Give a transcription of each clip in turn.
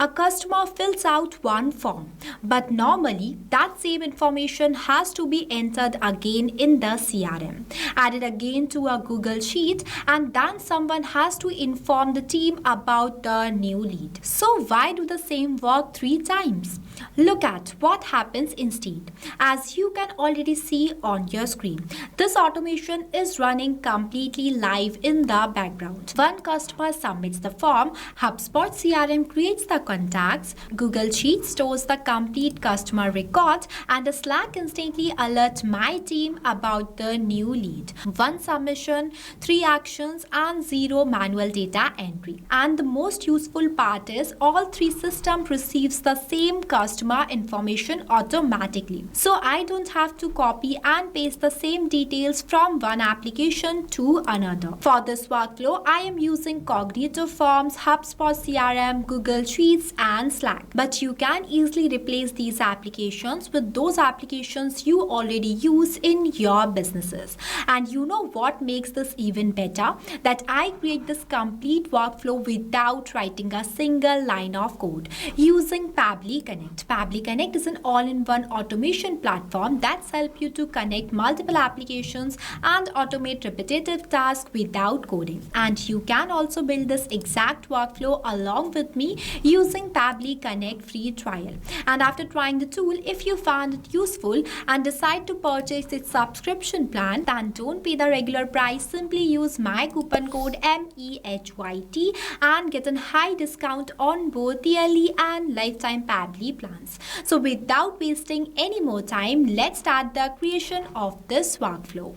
A customer fills out one form, but normally that same information has to be entered again in the CRM, added again to a Google Sheet, and then someone has to inform the team about the new lead. So why do the same work 3 times? Look at what happens instead. As you can already see on your screen, this automation is running completely live in the background. One customer submits the form, HubSpot CRM creates the contacts, Google Sheets stores the complete customer record, and the Slack instantly alerts my team about the new lead. One submission, 3 actions, and 0 manual data entry. And the most useful part is all 3 systems receives the same customer information automatically. So I don't have to copy and paste the same details from one application to another. For this workflow, I am using Cognitive Forms, HubSpot CRM, Google Sheets, and Slack. But you can easily replace these applications with those applications you already use in your businesses. And you know what makes this even better? That I create this complete workflow without writing a single line of code using Pabbly Connect. Pabbly Connect is an all-in-one automation platform that helps you to connect multiple applications and automate repetitive tasks without coding. And you can also build this exact workflow along with me using Pabbly Connect free trial. And after trying the tool, if you found it useful and decide to purchase its subscription plan, then don't pay the regular price. Simply use my coupon code MEHYT and get a high discount on both yearly and lifetime Pabbly plans. So without wasting any more time, let's start the creation of this workflow.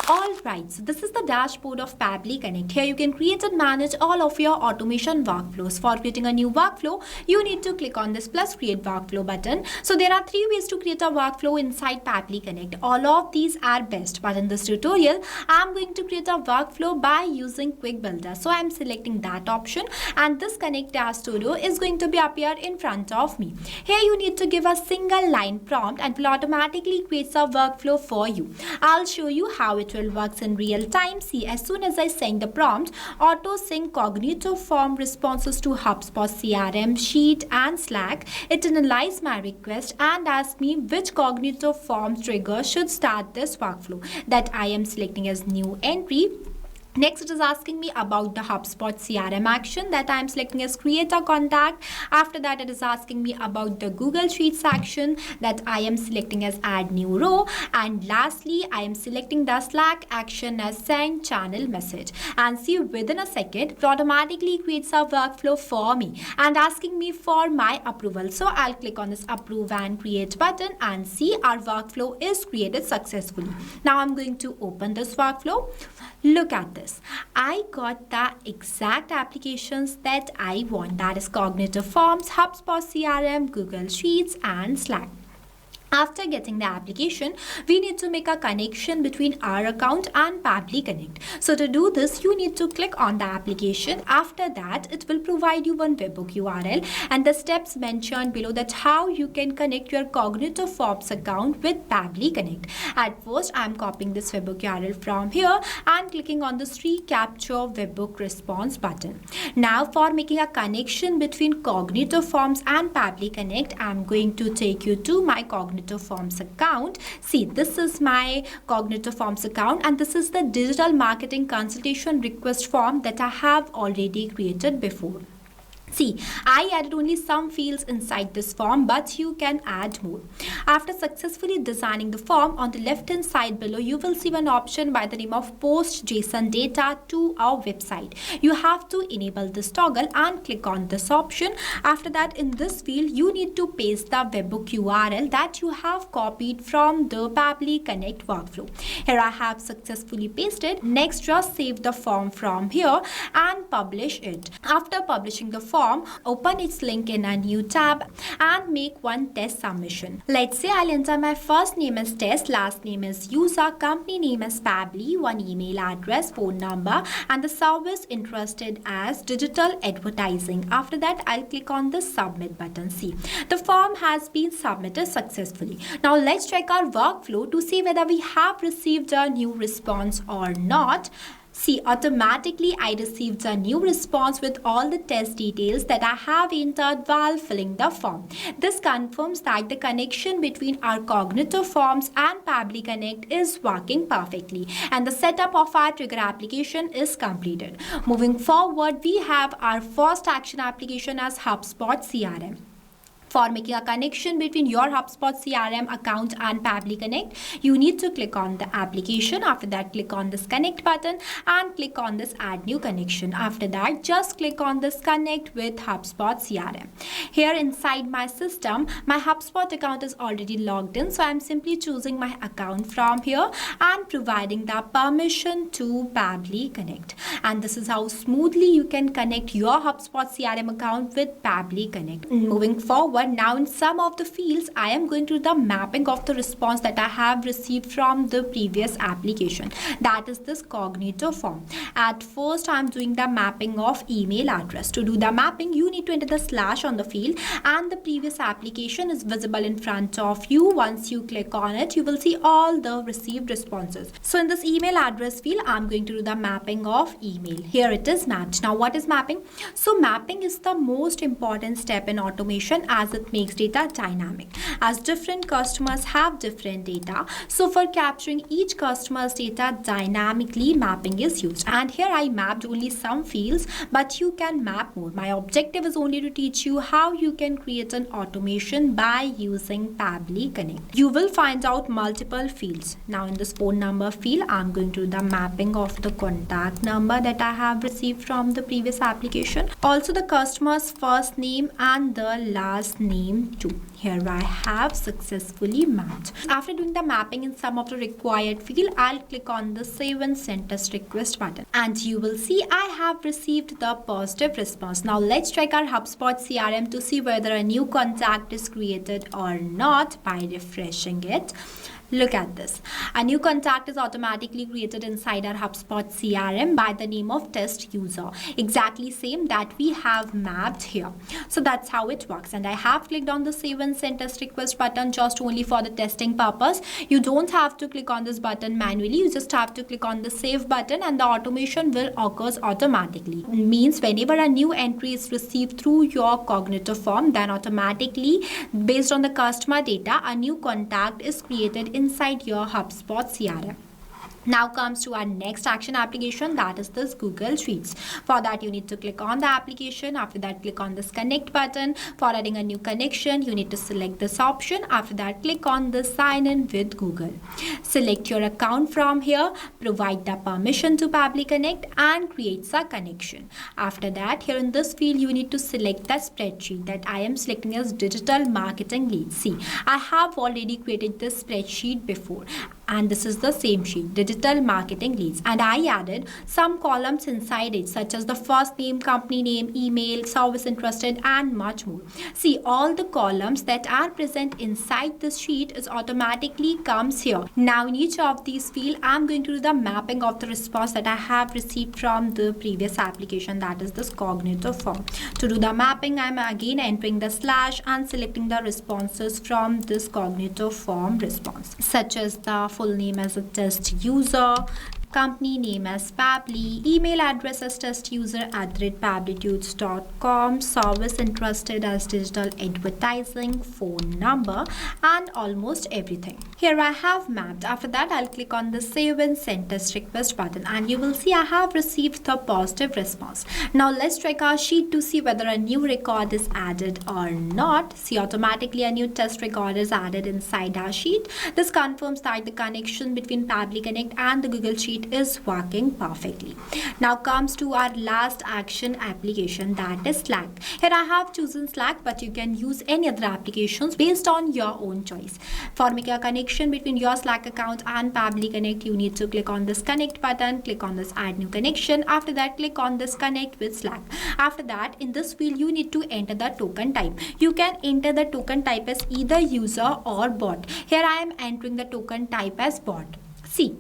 Alright, so this is the dashboard of Pabbly Connect. Here you can create and manage all of your automation workflows. For creating a new workflow, you need to click on this plus create workflow button. So there are 3 ways to create a workflow inside Pabbly Connect. All of these are best, but in this tutorial, I'm going to create a workflow by using Quick Builder. So I'm selecting that option, and this Connect Task Studio is going to be appear in front of me. Here you need to give a single line prompt and will automatically create a workflow for you. I'll show you how it works in real time. See, as soon as I send the prompt, auto sync Cognitive Form responses to HubSpot CRM, Sheet, and Slack. It analyzes my request and asks me which Cognitive Form trigger should start this workflow. That I am selecting as new entry. Next, it is asking me about the HubSpot CRM action that I am selecting as create a contact. After that, it is asking me about the Google Sheets action that I am selecting as add new row. And lastly, I am selecting the Slack action as send channel message. And see, within a second, it automatically creates a workflow for me and asking me for my approval. So I'll click on this approve and create button and see our workflow is created successfully. Now I'm going to open this workflow. Look at this. I got the exact applications that I want. That is Cognitive Forms, HubSpot CRM, Google Sheets, and Slack. After getting the application, we need to make a connection between our account and Pabbly Connect. So to do this, you need to click on the application. After that, it will provide you one webhook URL and the steps mentioned below, that how you can connect your Cognitive Forms account with Pabbly Connect. At first, I am copying this webhook URL from here and clicking on this recapture webhook response button. Now, for making a connection between Cognitive Forms and Pabbly Connect, I am going to take you to my Cognitive Forms account. See, this is my Cognitive Forms account, and this is the digital marketing consultation request form that I have already created before. See, I added only some fields inside this form, but you can add more. After successfully designing the form, on the left hand side below, you will see one option by the name of post JSON data to our website. You have to enable this toggle and click on this option. After that, in this field, you need to paste the webhook URL that you have copied from the Pabbly Connect workflow. Here I have successfully pasted. Next, just save the form from here and publish it. After publishing the form, open its link in a new tab and make one test submission. Let's say I'll enter my first name as test, last name as user, company name as Pabbly, one email address, phone number, and the service interested as digital advertising. After that, I'll click on the submit button. See, the form has been submitted successfully. Now let's check our workflow to see whether we have received a new response or not. See, automatically I received a new response with all the test details that I have entered while filling the form. This confirms that the connection between our cognitive forms and Pabbly Connect is working perfectly, and the setup of our trigger application is completed. Moving forward, we have our first action application as HubSpot CRM. For making a connection between your HubSpot CRM account and Pabbly Connect, you need to click on the application. After that, click on this connect button and click on this add new connection. After that, just click on this connect with HubSpot CRM. Here inside my system, my HubSpot account is already logged in. So I'm simply choosing my account from here and providing the permission to Pabbly Connect. And this is how smoothly you can connect your HubSpot CRM account with Pabbly Connect. Moving forward, now in some of the fields, I am going to do the mapping of the response that I have received from the previous application. That is this cognitive form. At first, I am doing the mapping of email address. To do the mapping, you need to enter the slash on the field, and the previous application is visible in front of you. Once you click on it, you will see all the received responses. So in this email address field, I am going to do the mapping of email. Here it is mapped. Now what is mapping? So mapping is the most important step in automation, as it makes data dynamic, as different customers have different data. So for capturing each customer's data dynamically, mapping is used. And here I mapped only some fields, but you can map more. My objective is only to teach you how you can create an automation by using Pabbly Connect. You will find out multiple fields. Now in this phone number field, I'm going to do the mapping of the contact number that I have received from the previous application. Also the customer's first name and the last name too. Here I have successfully mapped. After doing the mapping in some of the required field, I'll click on the save and send test request button, and you will see I have received the positive response. Now let's check our HubSpot CRM to see whether a new contact is created or not by refreshing it. Look at this. A new contact is automatically created inside our HubSpot CRM by the name of test user. Exactly same that we have mapped here. So that's how it works. And I have clicked on the save and send test request button just only for the testing purpose. You don't have to click on this button manually. You just have to click on the save button and the automation will occur automatically. It means whenever a new entry is received through your cognitive form, then automatically based on the customer data, a new contact is created inside your HubSpot CRM. Now comes to our next action application, that is this Google Sheets. For that, you need to click on the application. After that, click on this connect button. For adding a new connection, you need to select this option. After that, click on the sign in with Google. Select your account from here, provide the permission to Pabbly Connect and creates a connection. After that, here in this field, you need to select the spreadsheet that I am selecting as digital marketing leads. See, I have already created this spreadsheet before, and this is the same sheet, digital marketing leads, and I added some columns inside it such as the first name, company name, email, service interested and much more. See, all the columns that are present inside this sheet is automatically comes here. Now in each of these fields, I'm going to do the mapping of the response that I have received from the previous application, that is this cognitive form. To do the mapping, I'm again entering the slash and selecting the responses from this cognitive form response, such as the full name as a test user, company name as Pabbly, email address as testuser@pabblytudes.com, service interested as digital advertising, phone number, and almost everything. Here I have mapped. After that, I'll click on the save and send test request button, and you will see I have received the positive response. Now let's check our sheet to see whether a new record is added or not. See, automatically a new test record is added inside our sheet. This confirms that the connection between Pabbly Connect and the Google Sheet is working perfectly. Now comes to our last action application, that is Slack. Here I have chosen Slack, but you can use any other applications based on your own choice. For making a connection between your Slack account and Pabbly Connect, you need to click on this connect button, click on this add new connection. After that, click on this connect with Slack. After that, in this field, you need to enter the token type. You can enter the token type as either user or bot. Here I am entering the token type as bot. See,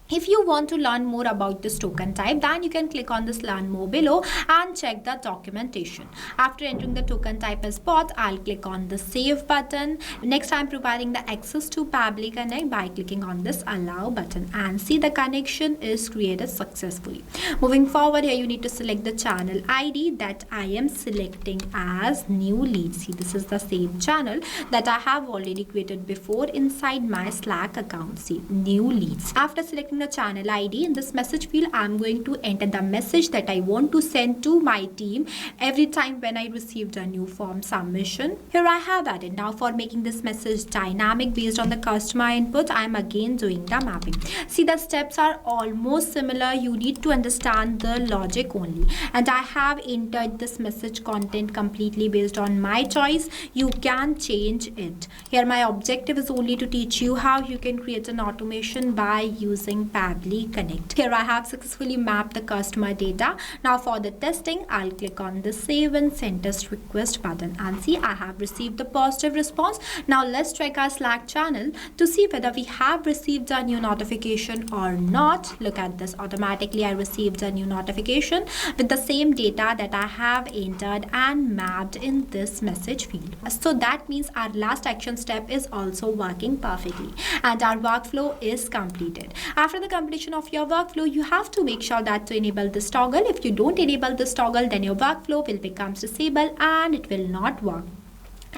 If you want to learn more about this token type, then you can click on this learn more below and check the documentation. After entering the token type as bot, I'll click on the save button. Next, I'm providing the access to Pabbly Connect by clicking on this allow button, and see the connection is created successfully. Moving forward, here you need to select the channel ID that I am selecting as new lead. See, this is the same channel that I have already created before inside my Slack account. See, new leads. After selecting the channel ID, in this message field, I'm going to enter the message that I want to send to my team every time when I received a new form submission. Here I have added. Now, for making this message dynamic based on the customer input, I'm again doing the mapping. See, the steps are almost similar. You need to understand the logic only. And I have entered this message content completely based on my choice. You can change it. Here my objective is only to teach you how you can create an automation by using Pabbly Connect. Here I have successfully mapped the customer data. Now for the testing, I'll click on the save and send test request button, and see, I have received the positive response. Now let's check our Slack channel to see whether we have received a new notification or not. Look at this. Automatically I received a new notification with the same data that I have entered and mapped in this message field. So that means our last action step is also working perfectly and our workflow is completed. After the completion of your workflow, you have to make sure that to enable this toggle. If you don't enable this toggle, then your workflow will become disabled and it will not work.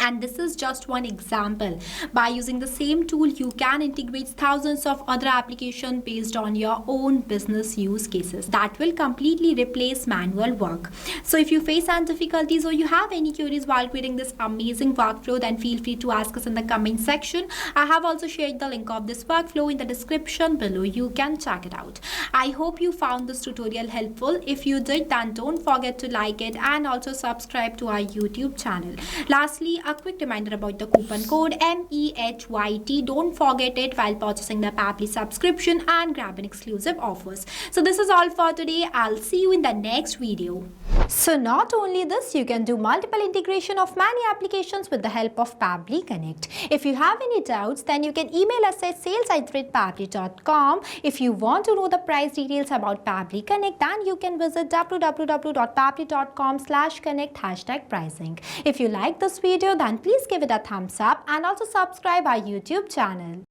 And this is just one example. By using the same tool, you can integrate thousands of other applications based on your own business use cases that will completely replace manual work. So if you face any difficulties or you have any queries while creating this amazing workflow, then feel free to ask us in the comment section. I have also shared the link of this workflow in the description below. You can check it out. I hope you found this tutorial helpful. If you did, then don't forget to like it and also subscribe to our YouTube channel. Lastly, a quick reminder about the coupon code MEHYT. Don't forget it while purchasing the Pabbly subscription and grab an exclusive offers. So this is all for today. I'll see you in the next video. So not only this, you can do multiple integration of many applications with the help of Pabbly Connect. If you have any doubts, then you can email us at sales@pabbly.com. If you want to know the price details about Pabbly Connect, then you can visit www.pabbly.com/connect #pricing. If you like this video, then please give it a thumbs up and also subscribe our YouTube channel.